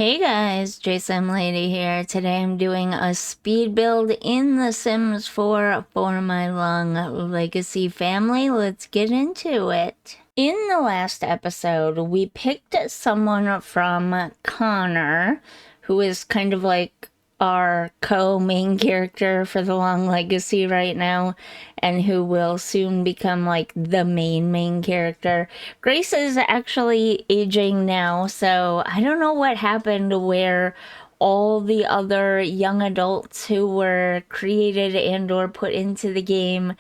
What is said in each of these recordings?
Hey guys, JSimLady here. Today I'm doing a speed build in The Sims 4 for my long legacy family. Let's get into it. In the last episode, we picked someone from Connor, who is kind of like our co-main character for the long legacy right now, and who will soon become like the main character. Grace is actually aging now, so I don't know what happened where all the other young adults who were created and or put into the game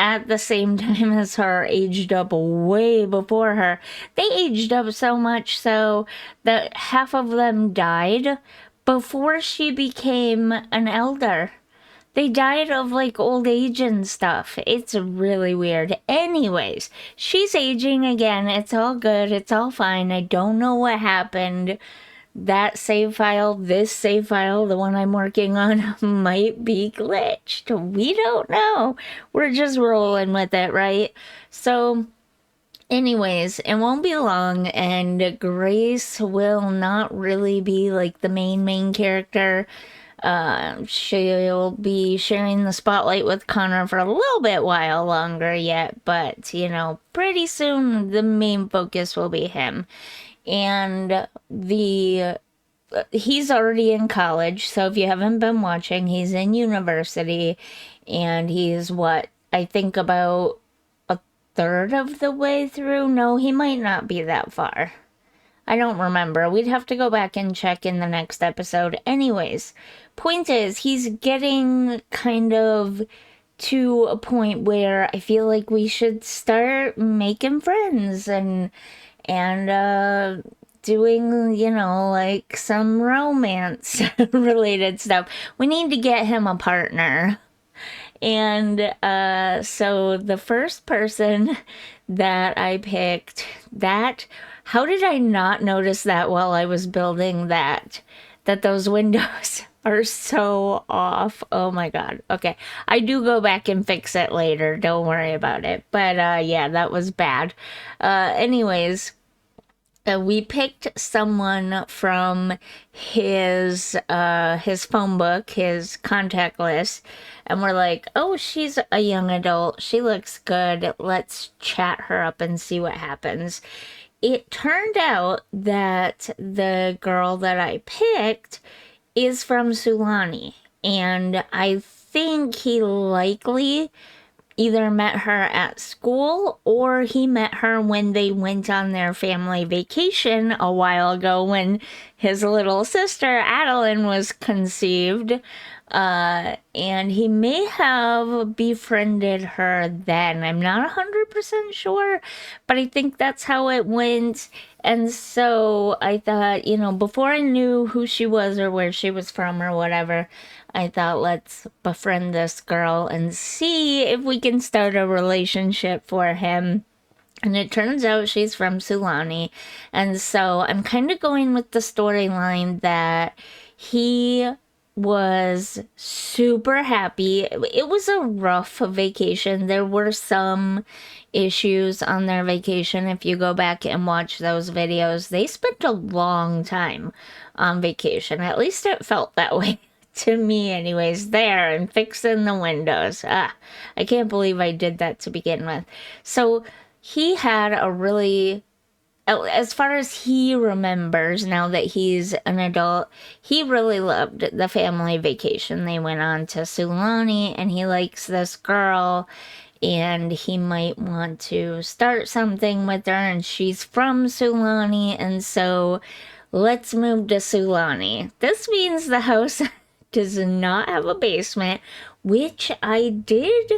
at the same time as her aged up way before her. They aged up so much so that half of them died before she became an elder. They died of like old age and stuff. It's really weird. Anyways, she's aging again. It's all good. It's all fine. I don't know what happened. That save file, this save file, the one I'm working on, might be glitched. We don't know. We're just rolling with it, right? So, anyways, it won't be long, and Grace will not really be like the main character. She'll be sharing the spotlight with Connor for a little bit while longer yet, but pretty soon the main focus will be him. And the he's already in college, so if you haven't been watching, he's in university, and he's what I think about a third of the way through. No, he might not be that far. I don't remember. We'd have to go back and check in the next episode. Anyways, point is, he's getting kind of to a point where I feel like we should start making friends and doing, like some romance related stuff. We need to get him a partner. And so the first person that I picked, that how did I not notice that while I was building that? That those windows are so off. Oh my god. Okay. I do go back and fix it later. Don't worry about it. But yeah, that was bad. Anyways, we picked someone from his phone book, his contact list, and we're like, "Oh, she's a young adult. She looks good. Let's chat her up and see what happens." It turned out that the girl that I picked is from Sulani, and I think he likely either met her at school or he met her when they went on their family vacation a while ago when his little sister Adeline was conceived. And he may have befriended her then. I'm not 100% sure, but I think that's how it went. And so I thought, before I knew who she was or where she was from or whatever, I thought, let's befriend this girl and see if we can start a relationship for him. And it turns out she's from Sulani. And so I'm kind of going with the storyline that he was super happy. It was a rough vacation. There were some issues on their vacation. If you go back and watch those videos, they spent a long time on vacation. At least it felt that way to me anyways, there and fixing the windows. I can't believe I did that to begin with. So he had a really, as far as he remembers now that he's an adult, he really loved the family vacation they went on to Sulani, and he likes this girl, and he might want to start something with her, and she's from Sulani, and so let's move to Sulani. This means the house does not have a basement, which I did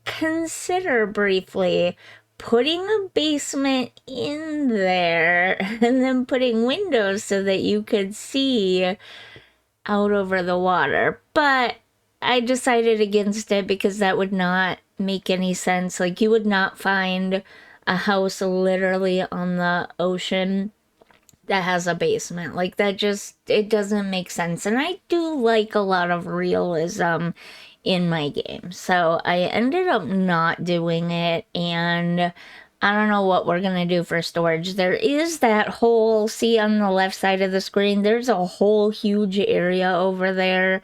consider briefly putting a basement in there and then putting windows so that you could see out over the water. But I decided against it because that would not make any sense. Like, you would not find a house literally on the ocean that has a basement. Like, that just, it doesn't make sense. And I do like a lot of realism in my game. So I ended up not doing it, and I don't know what we're gonna do for storage. There is that whole, see on the left side of the screen, there's a whole huge area over there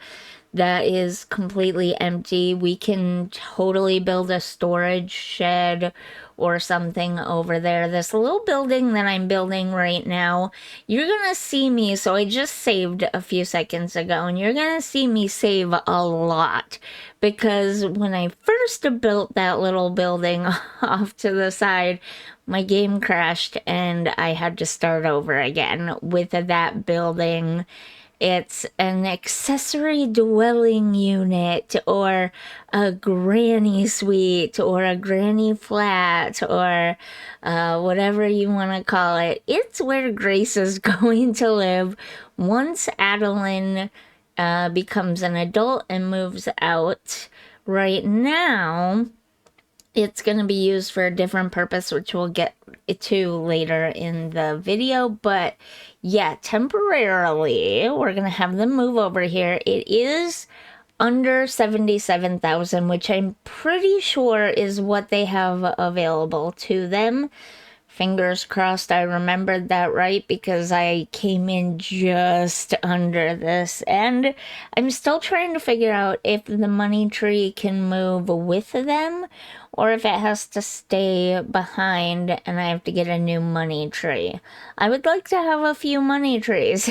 that is completely empty. We can totally build a storage shed or something over there. This little building that I'm building right now, you're gonna see me, so I just saved a few seconds ago, and you're gonna see me save a lot because when I first built that little building off to the side, my game crashed and I had to start over again with that building. It's an accessory dwelling unit or a granny suite or a granny flat or whatever you want to call it. It's where Grace is going to live once Adeline becomes an adult and moves out. Right now, it's going to be used for a different purpose, which we'll get to later in the video. But yeah, temporarily, we're going to have them move over here. It is under 77,000, which I'm pretty sure is what they have available to them. Fingers crossed I remembered that right because I came in just under this. And I'm still trying to figure out if the money tree can move with them or if it has to stay behind and I have to get a new money tree. I would like to have a few money trees.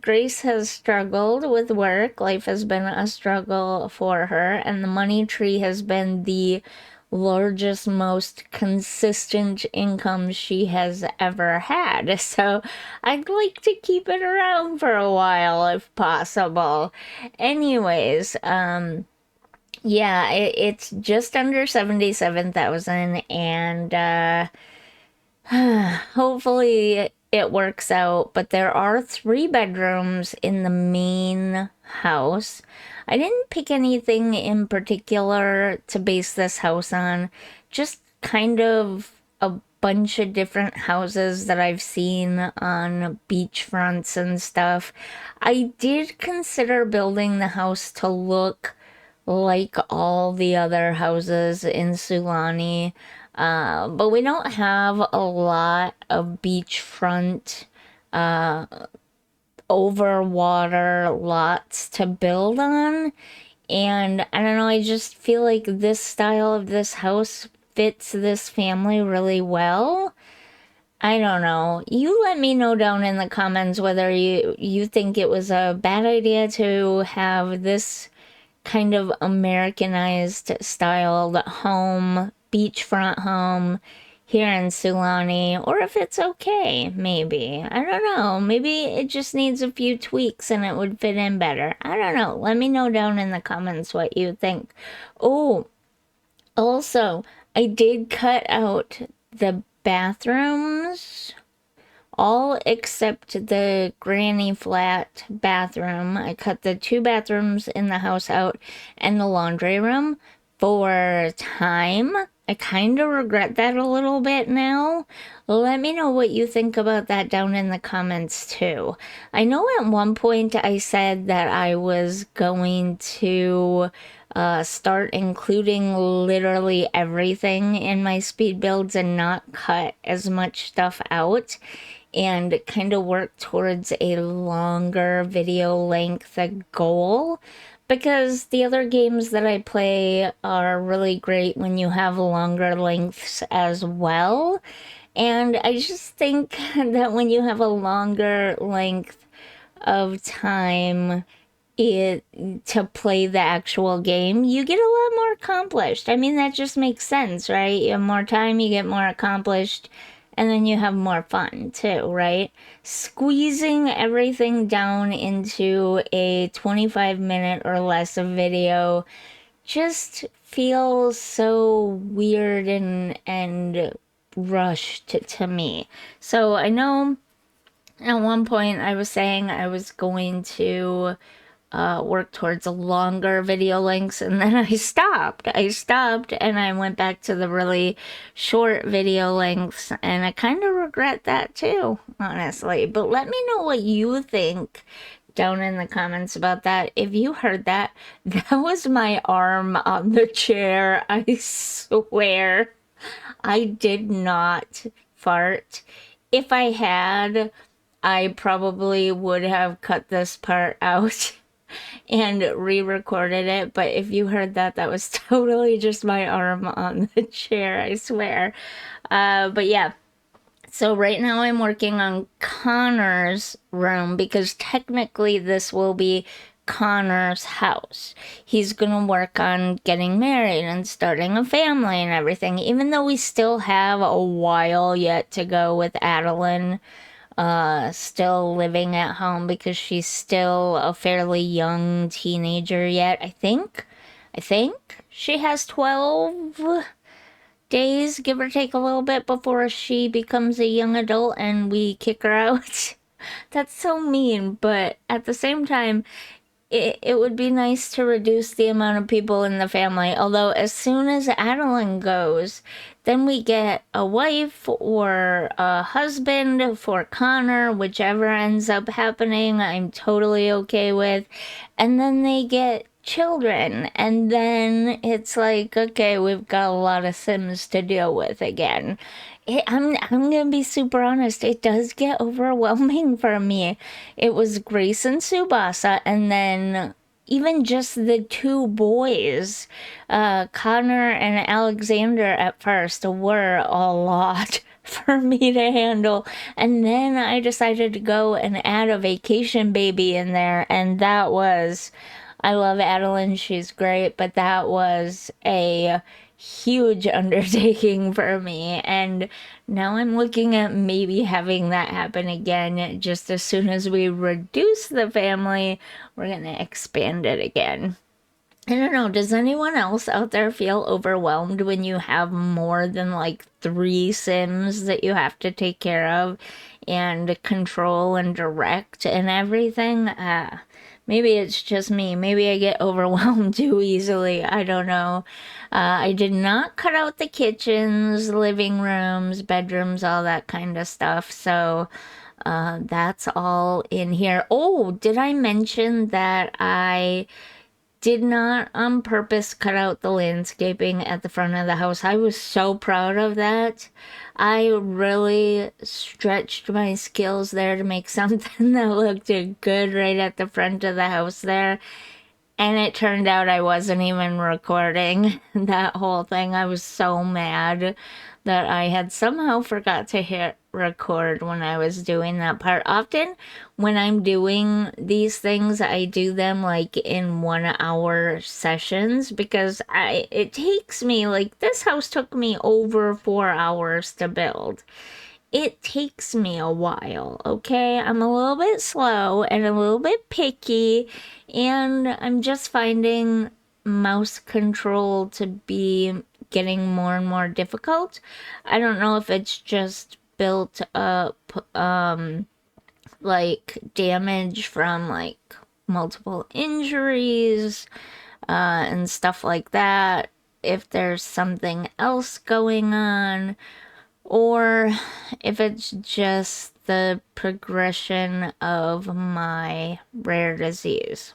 Grace has struggled with work. Life has been a struggle for her, and the money tree has been the largest, most consistent income she has ever had. So I'd like to keep it around for a while if possible. Anyways, yeah, it's just under 77,000 and hopefully it works out, but there are 3 bedrooms in the main house. I didn't pick anything in particular to base this house on, just kind of a bunch of different houses that I've seen on beachfronts and stuff. I did consider building the house to look like all the other houses in Sulani. But we don't have a lot of beachfront, over water lots to build on. And I don't know, I just feel like this style of this house fits this family really well. I don't know. You let me know down in the comments whether you think it was a bad idea to have this kind of Americanized styled home, beachfront home here in Sulani, or if it's okay, maybe. I don't know. Maybe it just needs a few tweaks and it would fit in better. I don't know. Let me know down in the comments what you think. Oh, also, I did cut out the bathrooms all except the granny flat bathroom. I cut the 2 bathrooms in the house out and the laundry room for time. I kind of regret that a little bit now. Let me know what you think about that down in the comments too. I know at one point I said that I was going to start including literally everything in my speed builds and not cut as much stuff out and kind of work towards a longer video length goal because the other games that I play are really great when you have longer lengths as well. And I just think that when you have a longer length of time it to play the actual game, you get a lot more accomplished. I mean, that just makes sense, right? You have more time, you get more accomplished, and then you have more fun too, right? Squeezing everything down into a 25-minute or less of video just feels so weird and rushed to me. So I know at one point I was saying I was going to work towards longer video lengths, and then I stopped. And I went back to the really short video lengths, and I kind of regret that too, honestly. But let me know what you think down in the comments about that. If you heard that, that was my arm on the chair, I swear. I did not fart. If I had, I probably would have cut this part out and re-recorded it, but if you heard that, that was totally just my arm on the chair, I swear. But yeah, so right now I'm working on Connor's room because technically this will be Connor's house. He's gonna work on getting married and starting a family and everything, even though we still have a while yet to go with Adeline still living at home because she's still a fairly young teenager yet, I think. I think she has 12 days, give or take a little bit, before she becomes a young adult and we kick her out. That's so mean, but at the same time, it would be nice to reduce the amount of people in the family. Although, as soon as Adeline goes, then we get a wife or a husband for Connor, whichever ends up happening, I'm totally okay with. And then they get children, and then it's like, okay, we've got a lot of Sims to deal with again. I'm gonna be super honest. It does get overwhelming for me. It was Grace and Subasa, and then even just the two boys, Connor and Alexander at first were a lot for me to handle. And then I decided to go and add a vacation baby in there, and that was, I love Adeline, she's great, but that was a huge undertaking for me. And now I'm looking at maybe having that happen again. Just as soon as we reduce the family, we're going to expand it again. I don't know. Does anyone else out there feel overwhelmed when you have more than like 3 Sims that you have to take care of and control and direct and everything? Maybe it's just me. Maybe I get overwhelmed too easily. I don't know. I did not cut out the kitchens, living rooms, bedrooms, all that kind of stuff. So that's all in here. Oh, did I mention that I did not on purpose cut out the landscaping at the front of the house? I was so proud of that. I really stretched my skills there to make something that looked good right at the front of the house there. And it turned out I wasn't even recording that whole thing. I was so mad that I had somehow forgot to hit record when I was doing that part. Often when I'm doing these things, I do them like in 1 hour sessions because it takes me, like, this house took me over 4 hours to build. It takes me a while, okay? I'm a little bit slow and a little bit picky, and I'm just finding mouse control to be getting more and more difficult. I don't know if it's just built up like damage from like multiple injuries and stuff like that. If there's something else going on, or if it's just the progression of my rare disease.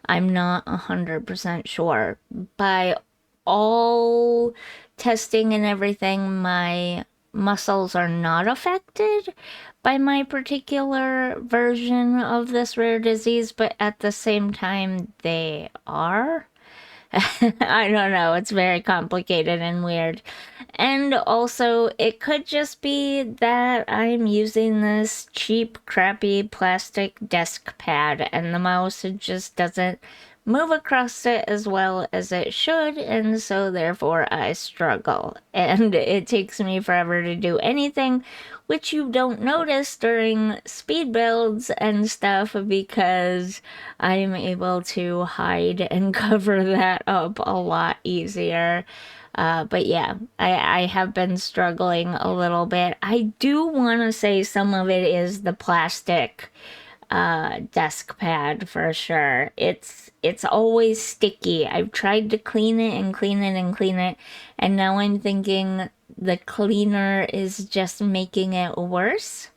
I'm not 100% sure. By all testing and everything, my muscles are not affected by my particular version of this rare disease, but at the same time, they are. I don't know. It's very complicated and weird. And also, it could just be that I'm using this cheap, crappy plastic desk pad and the mouse just doesn't move across it as well as it should, and so therefore I struggle. And it takes me forever to do anything, which you don't notice during speed builds and stuff because I'm able to hide and cover that up a lot easier. But yeah, I have been struggling a little bit. I do want to say some of it is the plastic desk pad for sure. It's always sticky. I've tried to clean it and clean it and clean it, and now I'm thinking the cleaner is just making it worse.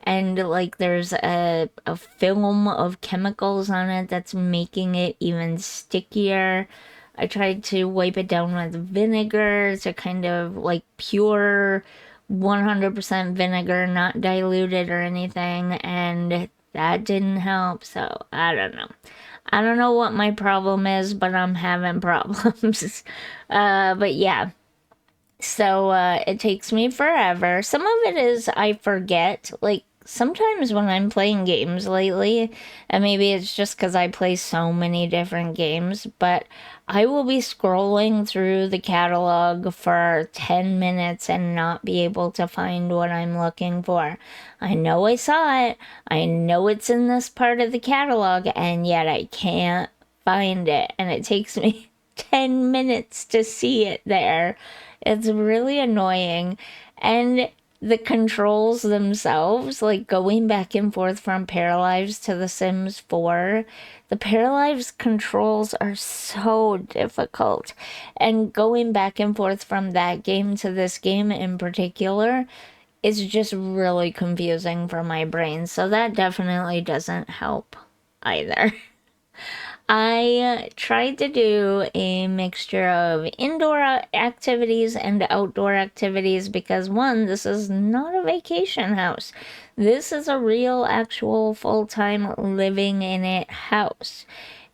And like there's a film of chemicals on it that's making it even stickier. I tried to wipe it down with vinegar to kind of like pure 100% vinegar, not diluted or anything, and that didn't help. So I don't know. I don't know what my problem is, but I'm having problems. But yeah, so it takes me forever. Some of it is I forget. Like sometimes when I'm playing games lately, and maybe it's just because I play so many different games, but I will be scrolling through the catalog for 10 minutes and not be able to find what I'm looking for. I know I saw it, I know it's in this part of the catalog, and yet I can't find it. And it takes me 10 minutes to see it there. It's really annoying. And the controls themselves, like going back and forth from Paralives to The Sims 4, the Paralives controls are so difficult. And going back and forth from that game to this game in particular is just really confusing for my brain. So that definitely doesn't help either. I tried to do a mixture of indoor activities and outdoor activities because one, this is not a vacation house. This is a real, actual, full-time living in it house.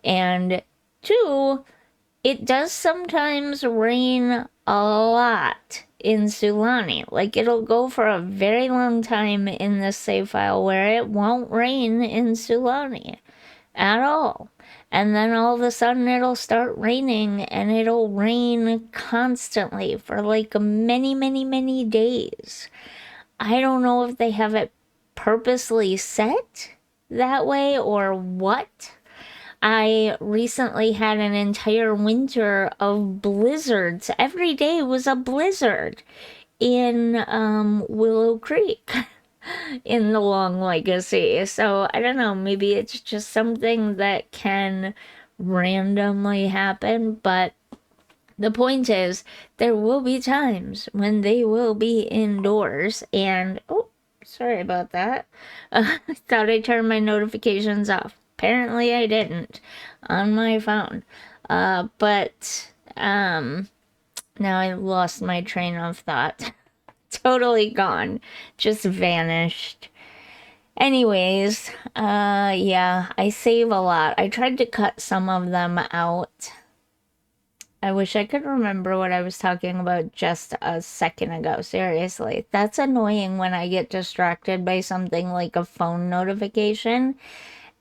And two, it does sometimes rain a lot in Sulani. Like it'll go for a very long time in this save file where it won't rain in Sulani at all. And then all of a sudden it'll start raining and it'll rain constantly for like many, many, many days. I don't know if they have it purposely set that way or what. I recently had an entire winter of blizzards. Every day was a blizzard in Willow Creek. In the long legacy. So I don't know, maybe it's just something that can randomly happen, but the point is there will be times when they will be indoors and oh, sorry about that. I thought I turned my notifications off. Apparently I didn't on my phone. But now I lost my train of thought. Totally gone. Just vanished. Anyways, yeah, I save a lot. I tried to cut some of them out. I wish I could remember what I was talking about just a second ago. Seriously, that's annoying when I get distracted by something like a phone notification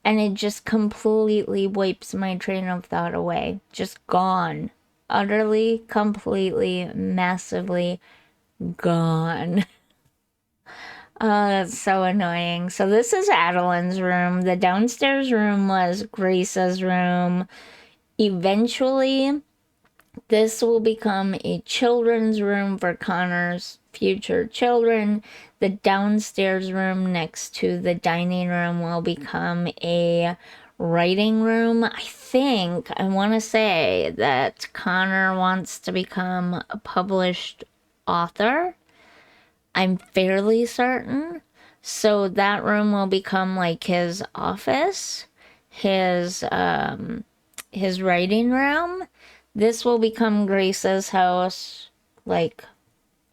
and it just completely wipes my train of thought away. Just gone. Utterly, completely, massively gone. Oh, that's so annoying. So this is Adeline's room. The downstairs room was Grace's room. Eventually, this will become a children's room for Connor's future children. The downstairs room next to the dining room will become a writing room. I want to say that Connor wants to become a published author. I'm fairly certain. So that room will become like his office, his writing room. This will become Grace's house, like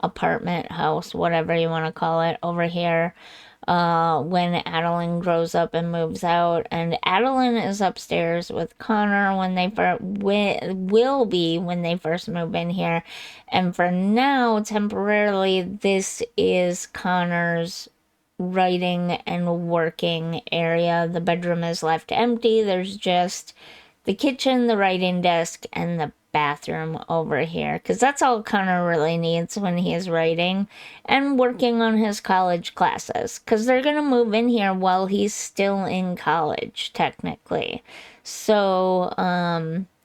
apartment house, whatever you want to call it, over here. When Adeline grows up and moves out, and Adeline is upstairs with Connor when they will be when they first move in here, and for now, temporarily, this is Connor's writing and working area. The bedroom is left empty. There's just the kitchen, the writing desk, and the bathroom over here, because that's all Connor really needs when he is writing and working on his college classes, because they're going to move in here while he's still in college, technically. So,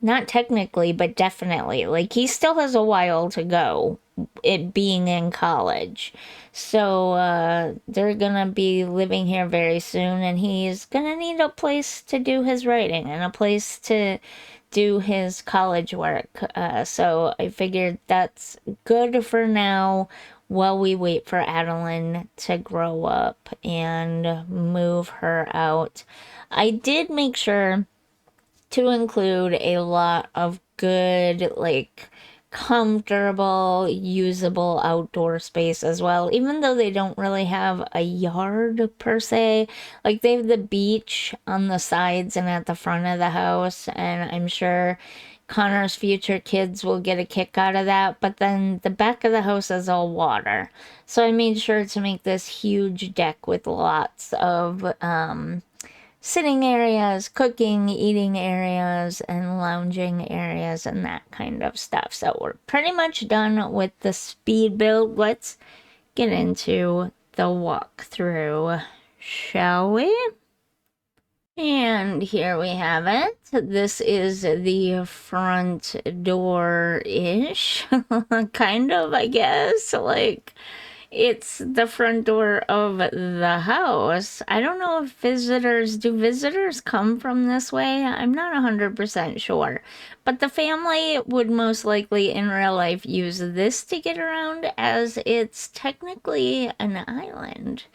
not technically, but definitely. Like, he still has a while to go, it being in college. So, they're gonna be living here very soon, and he's gonna need a place to do his writing and a place to do his college work. So I figured that's good for now while we wait for Adeline to grow up and move her out. I did make sure to include a lot of good, like, comfortable, usable outdoor space as well, even though they don't really have a yard per se. Like, they have the beach on the sides and at the front of the house, and I'm sure Connor's future kids will get a kick out of that. But then the back of the house is all water, so I made sure to make this huge deck with lots of sitting areas, cooking, eating areas, and lounging areas, and that kind of stuff. So we're pretty much done with the speed build. Let's get into the walkthrough, shall we? And here we have it. This is the front door-ish, kind of, I guess. Like, it's the front door of the house. I don't know if do visitors come from this way? I'm not 100% sure. But the family would most likely in real life use this to get around, as it's technically an island.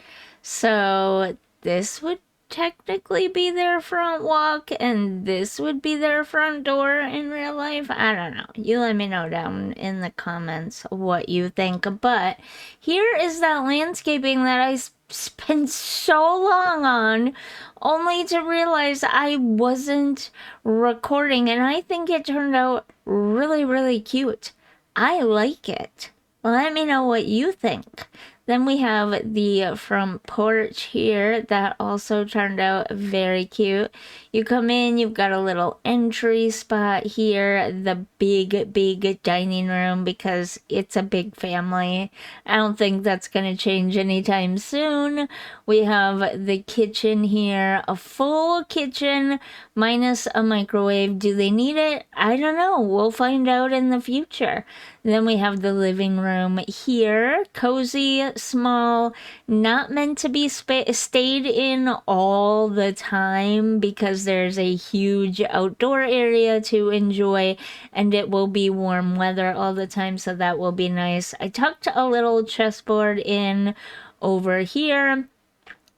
So this would technically be their front walk, and this would be their front door in real life. I don't know. You let me know down in the comments what you think. But here is that landscaping that I spent so long on, only to realize I wasn't recording, and I think it turned out really, really cute. I like it. Let me know what you think. Then we have the front porch here that also turned out very cute. You come in, you've got a little entry spot here, the big dining room, because it's a big family. I don't think that's going to change anytime soon. We have the kitchen here, a full kitchen minus a microwave. Do they need it? I don't know. We'll find out in the future. Then we have the living room here, cozy, small, not meant to be stayed in all the time, because there's a huge outdoor area to enjoy, and it will be warm weather all the time, so that will be nice. I tucked a little chessboard in over here,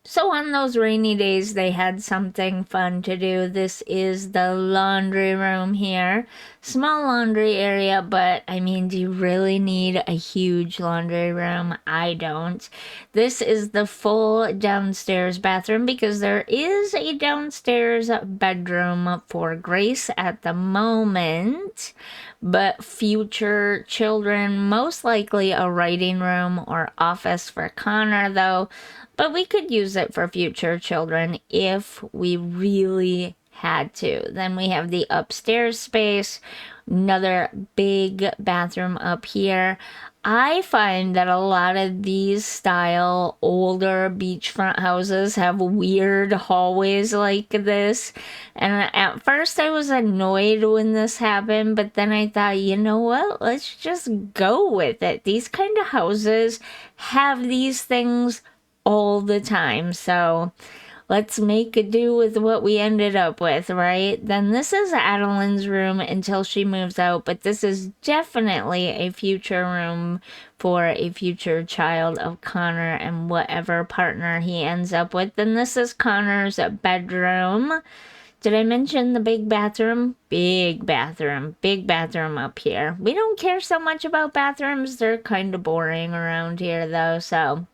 so on those rainy days, they had something fun to do. This is the laundry room here. Small laundry area, but I mean, do you really need a huge laundry room? I don't. This is the full downstairs bathroom, because there is a downstairs bedroom for Grace at the moment, but future children, most likely a writing room or office for Connor, though. But we could use it for future children if we really had to. Then we have the upstairs space, another big bathroom up here. I find that a lot of these style older beachfront houses have weird hallways like this. And at first I was annoyed when this happened, but then I thought, you know what? Let's just go with it. These kind of houses have these things all the time, so let's make a do with what we ended up with, right? Then this is Adeline's room until she moves out, but this is definitely a future room for a future child of Connor and whatever partner he ends up with. Then this is Connor's bedroom. Did I mention the big bathroom? Big bathroom up here. We don't care so much about bathrooms. They're kind of boring around here, though, so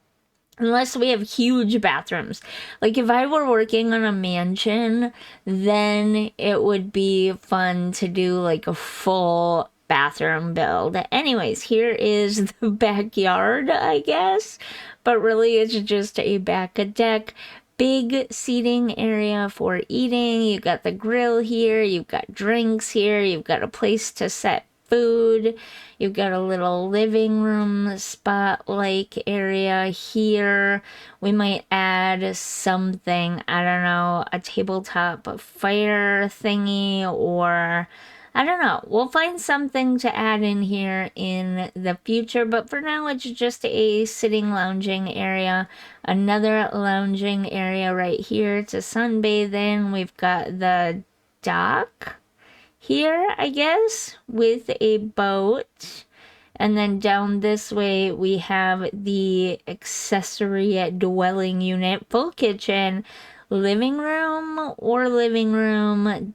unless we have huge bathrooms. Like, if I were working on a mansion, then it would be fun to do like a full bathroom build. Anyways, here is the backyard, I guess, but really it's just a back deck. Big seating area for eating. You've got the grill here, you've got drinks here, you've got a place to set food. You've got a little living room spot-like area here. We might add something, I don't know, a tabletop fire thingy, or I don't know. We'll find something to add in here in the future, but for now it's just a sitting lounging area. Another lounging area right here to sunbathe in. We've got the dock here, I guess, with a boat. And then down this way, we have the accessory dwelling unit, full kitchen, living room,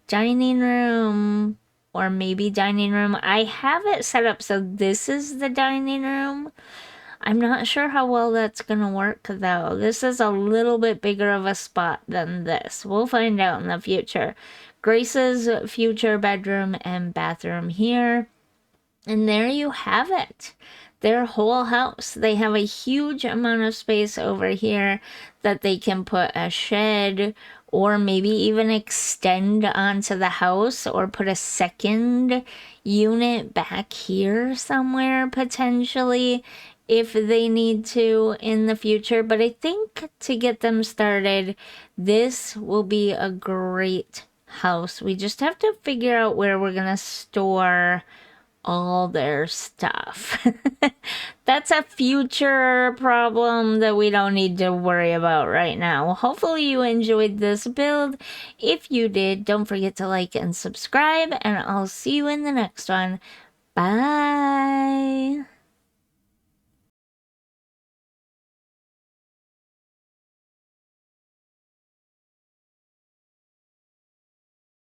dining room, or maybe dining room. I have it set up so this is the dining room. I'm not sure how well that's gonna work though. This is a little bit bigger of a spot than this. We'll find out in the future. Grace's future bedroom and bathroom here. And there you have it. Their whole house. They have a huge amount of space over here that they can put a shed or maybe even extend onto the house or put a second unit back here somewhere potentially if they need to in the future. But I think to get them started, this will be a great house. We just have to figure out where we're going to store all their stuff. That's a future problem that we don't need to worry about right now. Hopefully you enjoyed this build. If you did, don't forget to like and subscribe, and I'll see you in the next one. Bye!